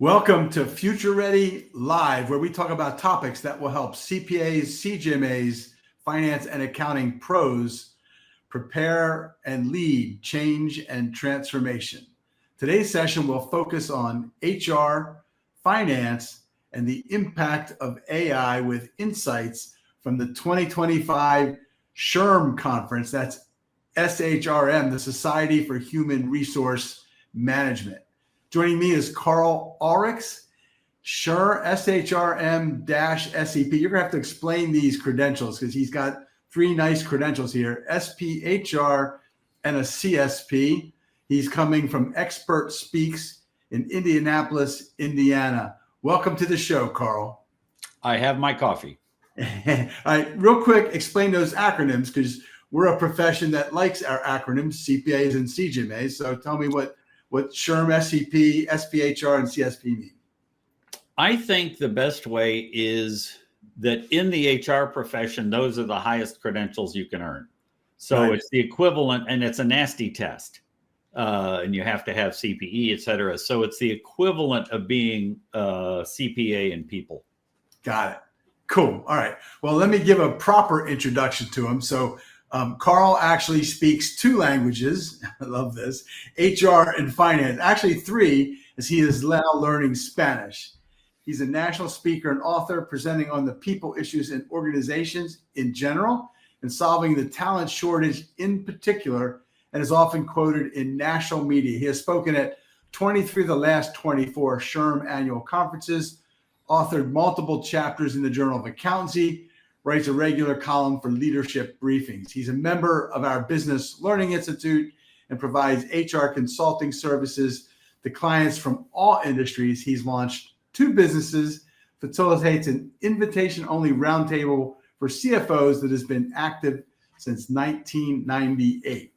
Welcome to Future Ready Live, where we talk about topics that will help CPAs, CGMAs, finance and accounting pros prepare and lead change and transformation. Today's session will focus on HR, finance, and the impact of AI with insights from the 2025 SHRM conference. That's SHRM, the Society for Human Resource Management. Joining me is Karl Ahlrichs, SHRM-SEP. You're going to have to explain these credentials because he's got three nice credentials here, SPHR and a CSP. He's coming from ExpertSpeaks in Indianapolis, Indiana. Welcome to the show, Karl. I have my coffee. All right, real quick, explain those acronyms because we're a profession that likes our acronyms, CPAs and CGMAs. So tell me what SHRM, SEP, SPHR, and CSP mean. I think the best way is that in the HR profession, those are the highest credentials you can earn. So right. It's the equivalent, and it's a nasty test. And you have to have CPE, et cetera. So it's the equivalent of being a CPA in people. Got it. Cool. All right. Well, let me give a proper introduction to him. So Karl actually speaks two languages. I love this. HR and finance. Actually three, as he is now learning Spanish. He's a national speaker and author presenting on the people issues in organizations in general and solving the talent shortage in particular, and is often quoted in national media. He has spoken at 23 of the last 24 SHRM annual conferences, authored multiple chapters in the Journal of Accountancy, writes a regular column for leadership briefings. He's a member of our Business Learning Institute and provides HR consulting services to clients from all industries. He's launched two businesses, facilitates an invitation-only roundtable for CFOs that has been active since 1998.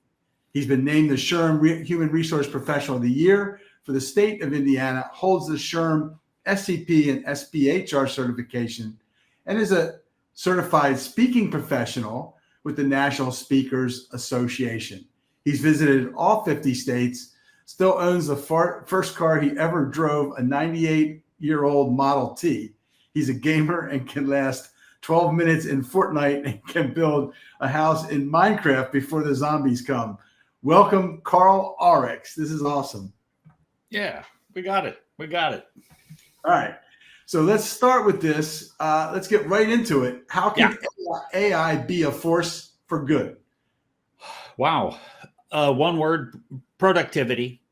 He's been named the SHRM Human Resource Professional of the Year for the state of Indiana, holds the SHRM SCP and SPHR certification, and is a certified speaking professional with the National Speakers Association. He's visited all 50 states, still owns the first car he ever drove, a 98-year-old Model T. He's a gamer and can last 12 minutes in Fortnite and can build a house in Minecraft before the zombies come. Welcome, Karl Ahlrichs. This is awesome. Yeah, we got it. All right. So let's start with this. Let's get right into it. How can AI be a force for good? Wow. One word, productivity.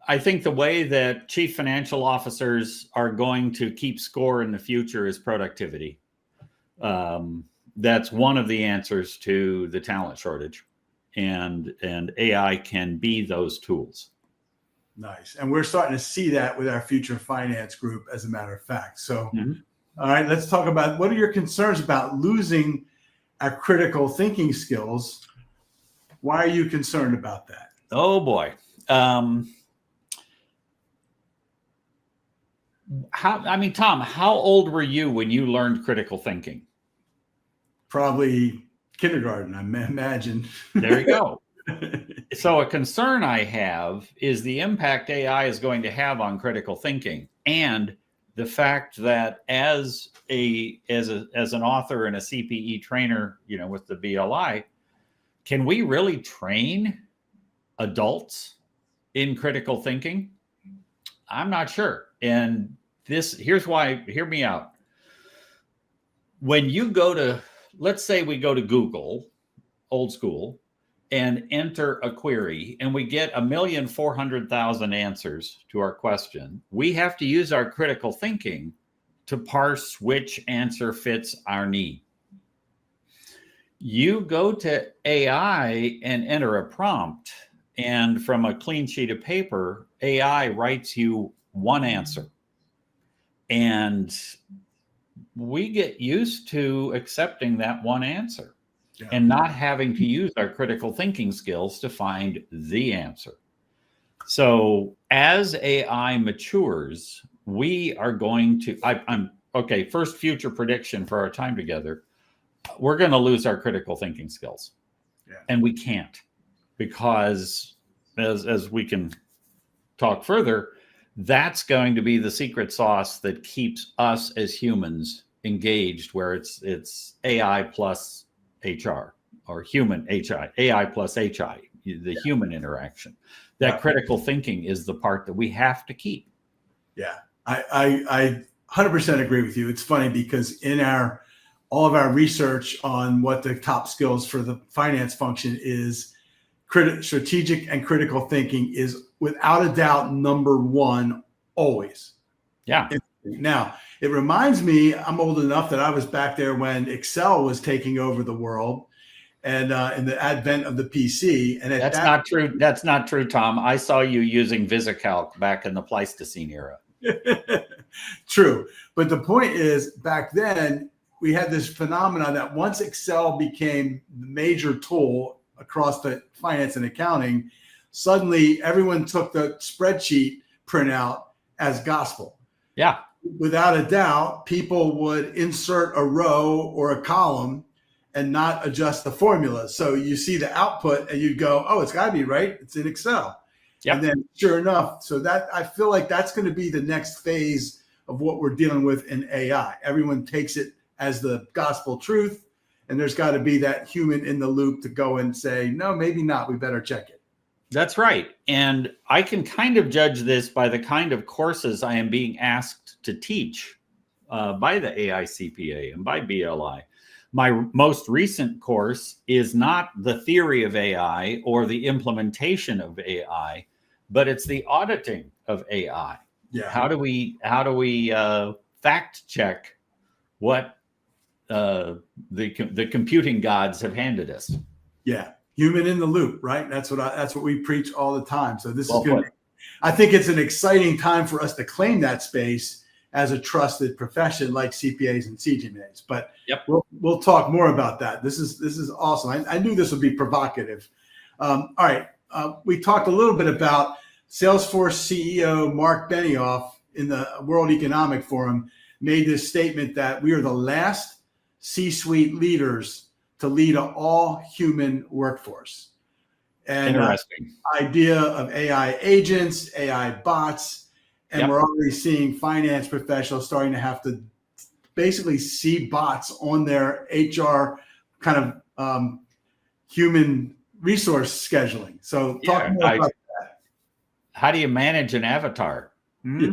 I think the way that chief financial officers are going to keep score in the future is productivity. That's one of the answers to the talent shortage. And AI can be those tools. Nice. And we're starting to see that with our future finance group, as a matter of fact. So, All right, let's talk about what are your concerns about losing our critical thinking skills? Why are you concerned about that? Oh, boy. Tom, how old were you when you learned critical thinking? Probably kindergarten, I imagine. There you go. So a concern I have is the impact AI is going to have on critical thinking, and the fact that as an author and a CPE trainer, with the BLI, can we really train adults in critical thinking? I'm not sure. And here's why, hear me out. When you let's say we go to Google, old school, and enter a query, and we get 1,400,000 answers to our question, we have to use our critical thinking to parse which answer fits our need. You go to AI and enter a prompt, and from a clean sheet of paper, AI writes you one answer. And we get used to accepting that one answer. Yeah. And not having to use our critical thinking skills to find the answer. So as AI matures, we are going to, first future prediction for our time together, we're going to lose our critical thinking skills. Yeah. And we can't, because as we can talk further, That's going to be the secret sauce that keeps us as humans engaged, where it's AI plus HR or human HI, AI plus HI, the human interaction. That critical thinking is the part that we have to keep. Yeah, I 100% agree with you. It's funny because in all of our research on what the top skills for the finance function is, strategic and critical thinking is without a doubt number one always. Yeah. Now, it reminds me, I'm old enough that I was back there when Excel was taking over the world and in the advent of the PC. And that's not true. That's not true, Tom. I saw you using VisiCalc back in the Pleistocene era. True. But the point is, back then, we had this phenomenon that once Excel became the major tool across the finance and accounting, suddenly everyone took the spreadsheet printout as gospel. Yeah. Without a doubt, people would insert a row or a column and not adjust the formula. So you see the output and you go, oh, it's got to be right. It's in Excel. Yep. And then sure enough, so that I feel like that's going to be the next phase of what we're dealing with in AI. Everyone takes it as the gospel truth. And there's got to be that human in the loop to go and say, no, maybe not. We better check it. That's right. And I can kind of judge this by the kind of courses I am being asked to teach by the AICPA and by BLI. My most recent course is not the theory of AI or the implementation of AI, but it's the auditing of AI. Yeah. How do we fact check what the computing gods have handed us? Yeah, human in the loop, right? That's what we preach all the time. So this is good. I think it's an exciting time for us to claim that space as a trusted profession like CPAs and CGMAs. But we'll talk more about that. This is awesome. I knew this would be provocative. All right, we talked a little bit about Salesforce CEO Mark Benioff in the World Economic Forum made this statement that we are the last C-suite leaders to lead an all-human workforce. And interesting idea of AI agents, AI bots, and we're already seeing finance professionals starting to have to basically see bots on their HR kind of human resource scheduling. So talk more about that. How do you manage an avatar? Yeah.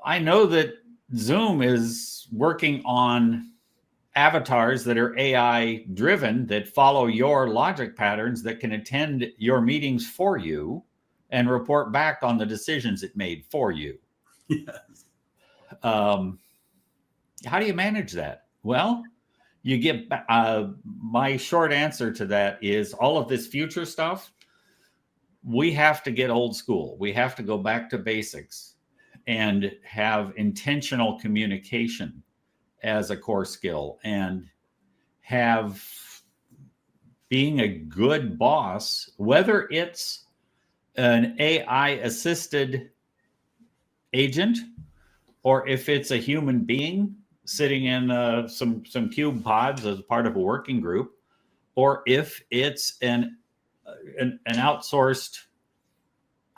I know that Zoom is working on avatars that are AI driven, that follow your logic patterns, that can attend your meetings for you and report back on the decisions it made for you. Yes. How do you manage that? Well, you get my short answer to that is all of this future stuff. We have to get old school. We have to go back to basics and have intentional communication as a core skill, and have being a good boss, whether it's an AI assisted agent or if it's a human being sitting in some cube pods as part of a working group, or if it's an outsourced,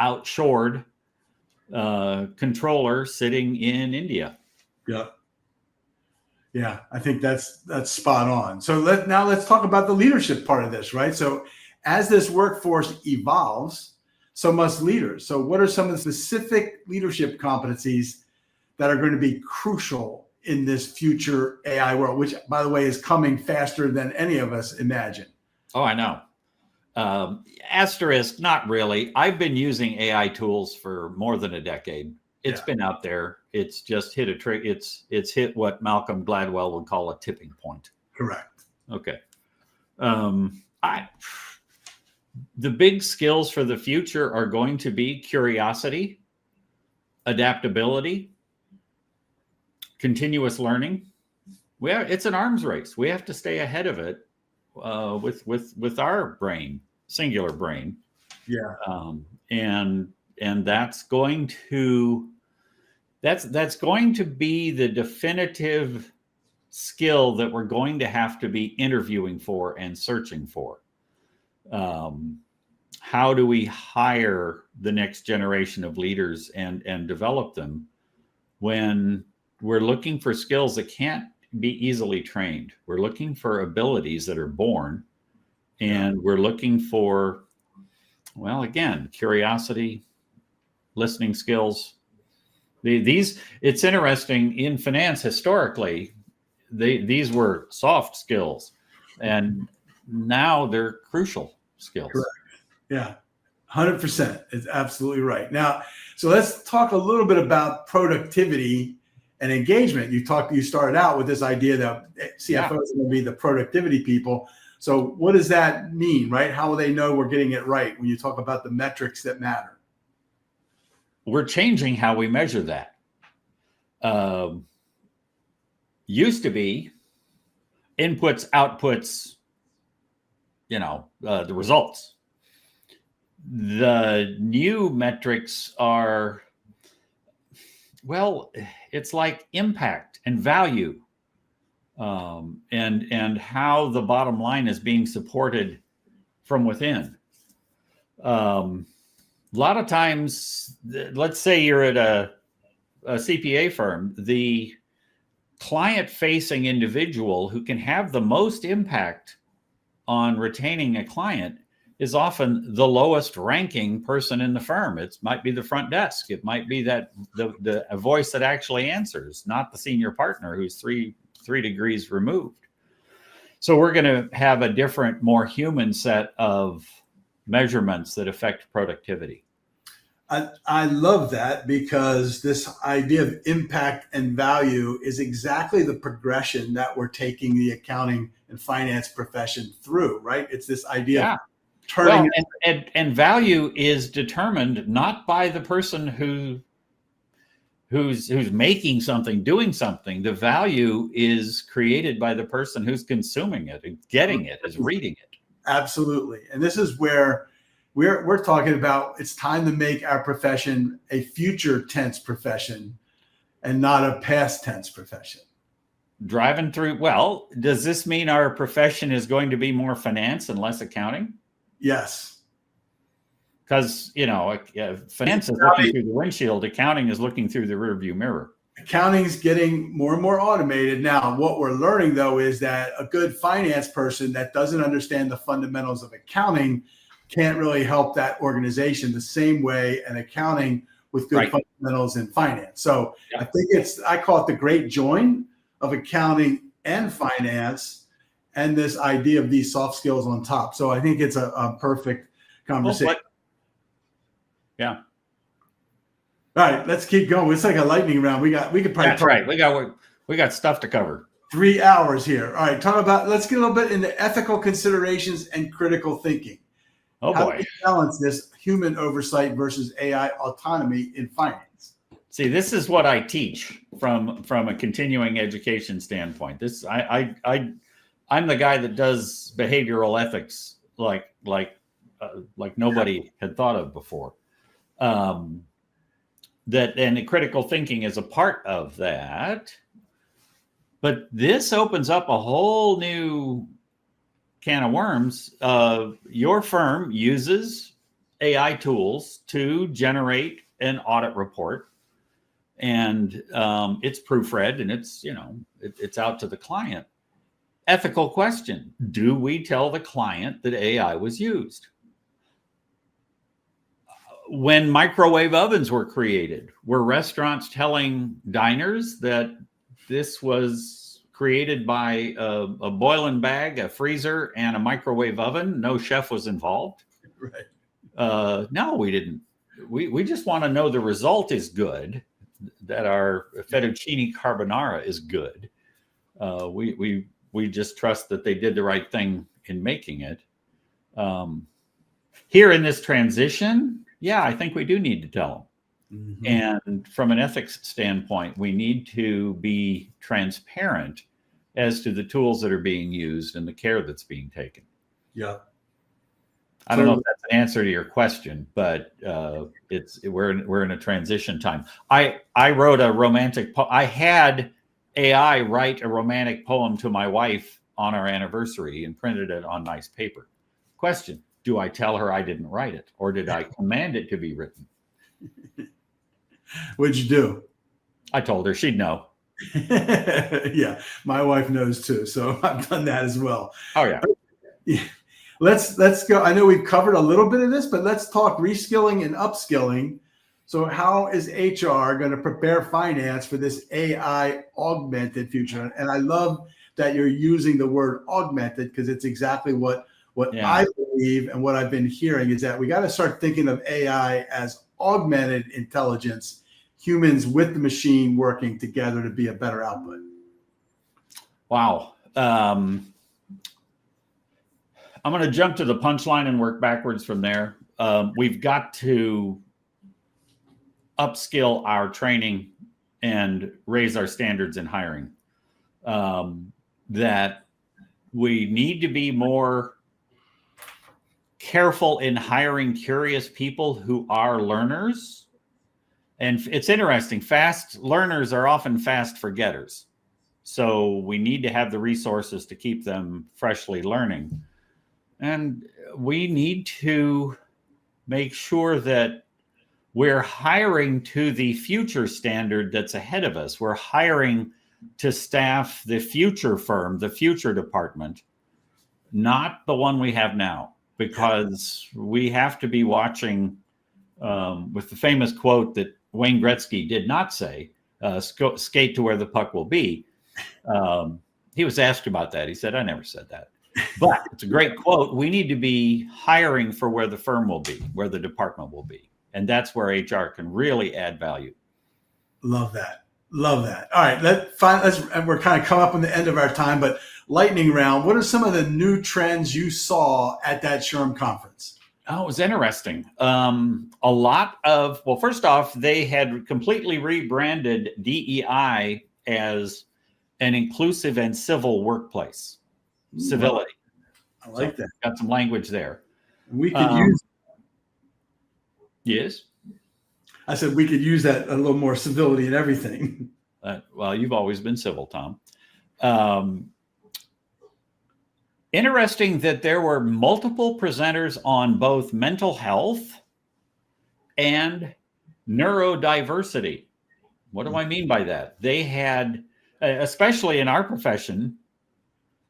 outshored controller sitting in India. Yeah, I think that's spot on. So let's talk about the leadership part of this, right? So as this workforce evolves, so must leaders. So what are some of the specific leadership competencies that are going to be crucial in this future AI world, which, by the way, is coming faster than any of us imagine? Oh, I know. Asterisk, not really. I've been using AI tools for more than a decade. It's been out there. It's just hit a trick. It's hit what Malcolm Gladwell would call a tipping point. Correct. Okay. The big skills for the future are going to be curiosity, adaptability, continuous learning. It's an arms race. We have to stay ahead of it with our brain, singular brain. Yeah. And that's going to be the definitive skill that we're going to have to be interviewing for and searching for. how do we hire the next generation of leaders and develop them when we're looking for skills that can't be easily trained? We're looking for abilities that are born, and we're looking for, well, again, curiosity, listening skills. It's interesting, in finance historically, these were soft skills, and now they're crucial skills. Correct. Yeah, 100%. It's absolutely right. Now, so let's talk a little bit about productivity and engagement. You started out with this idea that CFOs are going to be the productivity people. So what does that mean, right? How will they know we're getting it right when you talk about the metrics that matter? We're changing how we measure that. Used to be inputs, outputs, the results. The new metrics are, well, it's like impact and value, and how the bottom line is being supported from within. A lot of times, let's say you're at a CPA firm, the client-facing individual who can have the most impact on retaining a client is often the lowest ranking person in the firm. It might be the front desk. It might be that the voice that actually answers, not the senior partner who's three degrees removed. So we're going to have a different, more human set of measurements that affect productivity. I love that, because this idea of impact and value is exactly the progression that we're taking the accounting and finance profession through, right? It's this idea of turning. Well, and value is determined not by the person who's making something, doing something. The value is created by the person who's consuming it and getting it, is reading it. Absolutely. And this is where we're talking about, it's time to make our profession a future tense profession and not a past tense profession. Driving through, well, does this mean our profession is going to be more finance and less accounting? Yes. Because, finance is looking through the windshield, accounting is looking through the rearview mirror. Accounting's getting more and more automated. Now, what we're learning, though, is that a good finance person that doesn't understand the fundamentals of accounting can't really help that organization the same way an accounting with good fundamentals in finance. So I think I call it the great join of accounting and finance, and this idea of these soft skills on top. So I think it's a perfect conversation. Yeah. All right, let's keep going. It's like a lightning round. We could probably. That's right. We got stuff to cover. 3 hours here. All right, let's get a little bit into ethical considerations and critical thinking. Oh boy. How do we balance this human oversight versus AI autonomy in finance? See, this is what I teach from a continuing education standpoint. I'm the guy that does behavioral ethics like nobody had thought of before. And the critical thinking is a part of that. But this opens up a whole new can of worms. Your firm uses AI tools to generate an audit report, and it's proofread, and it's out to the client. Ethical question: do we tell the client that AI was used? When microwave ovens were created, were restaurants telling diners that this was created by a boiling bag, a freezer, and a microwave oven? No chef was involved. Right. No, we didn't. We just want to know the result is good, that our fettuccine carbonara is good. We just trust that they did the right thing in making it. Here in this transition, I think we do need to tell them. Mm-hmm. And from an ethics standpoint, we need to be transparent as to the tools that are being used and the care that's being taken. Yeah. I don't know if that's an answer to your question, but we're in a transition time. I wrote a romantic I had AI write a romantic poem to my wife on our anniversary and printed it on nice paper. Question: Do I tell her I didn't write it, or did I command it to be written? What'd you do? I told her. She'd know. Yeah, my wife knows too, so I've done that as well. Oh yeah. Yeah. Let's go. I know we've covered a little bit of this, but let's talk reskilling and upskilling. So how is HR going to prepare finance for this AI augmented future? And I love that you're using the word augmented, because it's exactly what I believe, and what I've been hearing is that we got to start thinking of AI as augmented intelligence, humans with the machine working together to be a better output. Wow. I'm going to jump to the punchline and work backwards from there. We've got to upskill our training and raise our standards in hiring. That we need to be more careful in hiring curious people who are learners. And it's interesting, fast learners are often fast forgetters. So we need to have the resources to keep them freshly learning. And we need to make sure that we're hiring to the future standard that's ahead of us. We're hiring to staff the future firm, the future department, not the one we have now, because we have to be watching with the famous quote that Wayne Gretzky did not say, skate to where the puck will be. He was asked about that. He said, I never said that. But it's a great quote. We need to be hiring for where the firm will be, where the department will be. And that's where HR can really add value. Love that. Love that. All right. And we're kind of come up on the end of our time, but lightning round. What are some of the new trends you saw at that SHRM conference? Oh, it was interesting. A lot of, well, first off, they had completely rebranded DEI as an inclusive and civil workplace. Civility. I like that. Got some language there. We could use. Yes. I said we could use that, a little more civility in everything. Well, you've always been civil, Tom. Interesting that there were multiple presenters on both mental health and neurodiversity. What do I mean by that? They had, especially in our profession,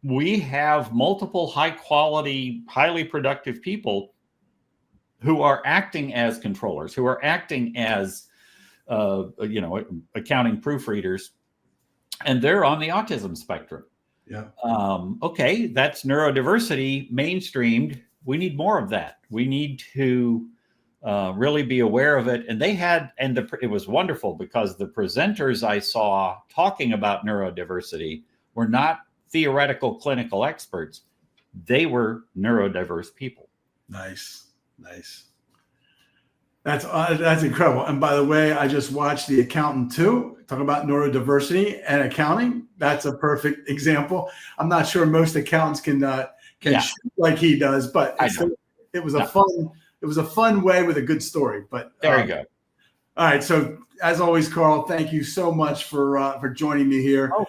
we have multiple high quality, highly productive people who are acting as controllers, who are acting as, accounting proofreaders, and they're on the autism spectrum. Yeah. Okay, that's neurodiversity mainstreamed. We need more of that. We need to really be aware of it. And it was wonderful because the presenters I saw talking about neurodiversity were not theoretical clinical experts. They were neurodiverse people. Nice. That's incredible. And by the way, I just watched The Accountant 2, talking about neurodiversity and accounting. That's a perfect example. I'm not sure most accountants can shoot like he does, but it was a fun way with a good story. But there you go. All right. So as always, Karl, thank you so much for joining me here. Oh,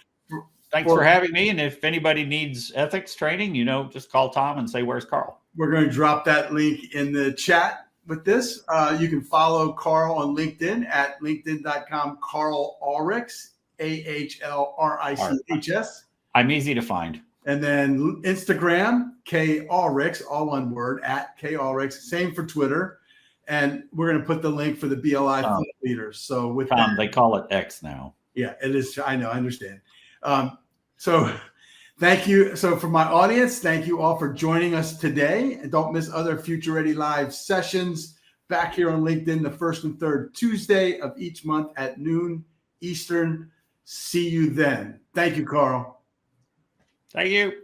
thanks for having me. And if anybody needs ethics training, just call Tom and say, where's Karl? We're going to drop that link in the chat with this. You can follow Karl on LinkedIn at linkedin.com, Karl Ahlrichs, AHLRICHS. I'm easy to find. And then Instagram, K Ahlrichs, all one word, at K Ahlrichs. Same for Twitter. And we're going to put the link for the BLI leaders. So with Tom, they call it X now. Yeah, it is. I know. I understand. So thank you. So for my audience, thank you all for joining us today. And don't miss other Future Ready Live sessions back here on LinkedIn the first and third Tuesday of each month at noon Eastern. See you then. Thank you, Karl. Thank you.